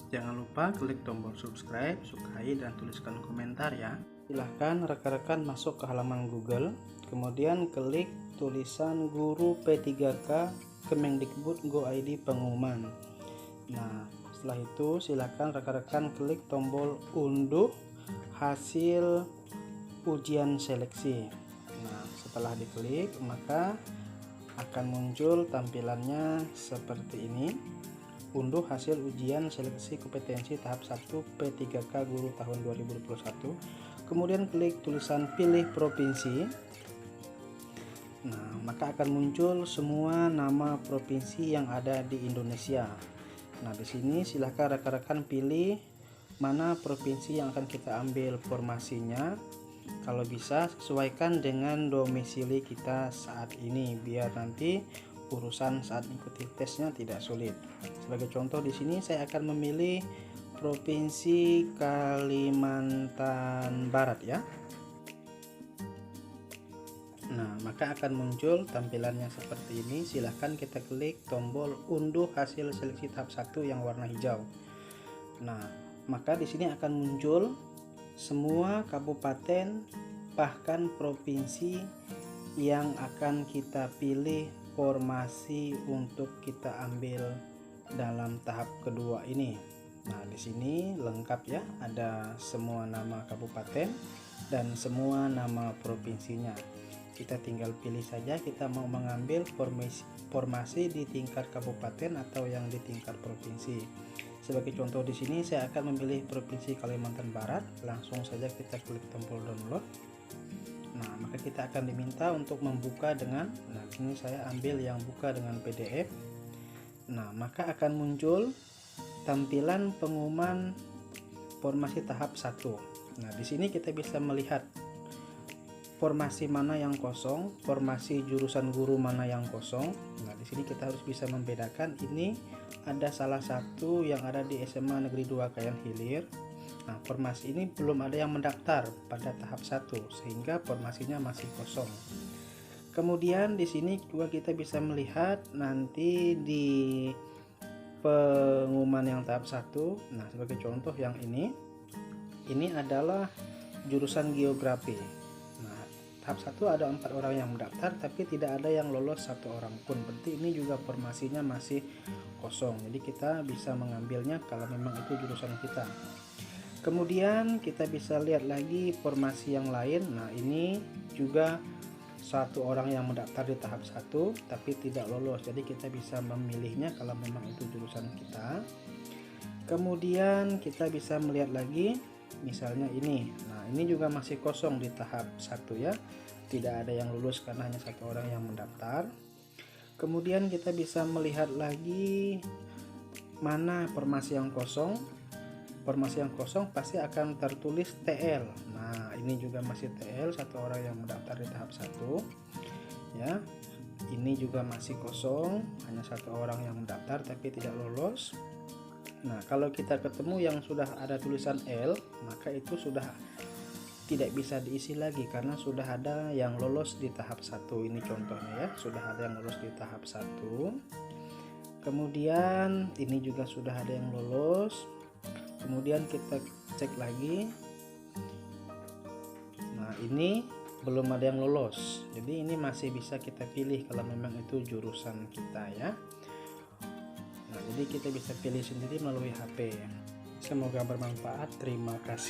Jangan lupa klik tombol subscribe, sukai, dan tuliskan komentar ya. Silahkan rekan-rekan masuk ke halaman Google, kemudian klik tulisan Guru P3K Kemendikbud Go ID pengumuman. Nah, setelah itu silahkan rekan-rekan klik tombol unduh hasil ujian seleksi. Nah, setelah diklik maka akan muncul tampilannya seperti ini. Unduh hasil ujian seleksi kompetensi tahap 1 P3K Guru tahun 2021. Kemudian klik tulisan pilih provinsi. Nah, maka akan muncul semua nama provinsi yang ada di Indonesia. Nah, di sini silahkan rekan-rekan pilih mana provinsi yang akan kita ambil formasinya. Kalau bisa sesuaikan dengan domisili kita saat ini biar nanti urusan saat mengikuti tesnya tidak sulit. Sebagai contoh di sini saya akan memilih provinsi Kalimantan Barat ya. Nah, maka akan muncul tampilannya seperti ini. Silahkan kita klik tombol unduh hasil seleksi tahap 1 yang warna hijau. Nah, maka di sini akan muncul semua kabupaten bahkan provinsi yang akan kita pilih formasi untuk kita ambil dalam tahap kedua ini. Nah, di sini lengkap ya, ada semua nama kabupaten dan semua nama provinsinya. Kita tinggal pilih saja kita mau mengambil formasi di tingkat kabupaten atau yang di tingkat provinsi. Sebagai contoh di sini saya akan memilih provinsi Kalimantan Barat. Langsung saja kita klik tombol download. Nah, maka kita akan diminta untuk membuka dengan, nah ini saya ambil yang buka dengan PDF. Nah, maka akan muncul tampilan pengumuman formasi tahap 1. Nah, di sini kita bisa melihat formasi mana yang kosong, formasi jurusan guru mana yang kosong. Nah, di sini kita harus bisa membedakan ini ada salah satu yang ada di SMA Negeri 2 Kayan Hilir. Nah, formasi ini belum ada yang mendaftar pada tahap 1 sehingga formasinya masih kosong. Kemudian di sini juga kita bisa melihat nanti di pengumuman yang tahap 1. Nah, sebagai contoh yang ini adalah jurusan geografi. Nah, tahap 1 ada 4 orang yang mendaftar tapi tidak ada yang lolos 1 orang pun. Berarti ini juga formasinya masih kosong. Jadi kita bisa mengambilnya kalau memang itu jurusan kita. Kemudian kita bisa lihat lagi formasi yang lain. Nah, ini juga 1 orang yang mendaftar di tahap 1 tapi tidak lolos. Jadi kita bisa memilihnya kalau memang itu jurusan kita. Kemudian kita bisa melihat lagi misalnya ini. Nah, ini juga masih kosong di tahap 1 ya. Tidak ada yang lulus karena hanya 1 orang yang mendaftar. Kemudian kita bisa melihat lagi mana formasi yang kosong. Formasi yang kosong pasti akan tertulis TL. Nah, ini juga masih TL, 1 orang yang mendaftar di tahap 1 ya. Ini juga masih kosong, hanya 1 orang yang mendaftar tapi tidak lolos. Nah, kalau kita ketemu yang sudah ada tulisan L, maka itu sudah tidak bisa diisi lagi karena sudah ada yang lolos di tahap 1. Ini contohnya ya, sudah ada yang lolos di tahap 1. Kemudian ini juga sudah ada yang lolos. Kemudian kita cek lagi. Nah, ini belum ada yang lolos. Jadi ini masih bisa kita pilih kalau memang itu jurusan kita ya. Nah, jadi kita bisa pilih sendiri melalui HP. Semoga bermanfaat. Terima kasih.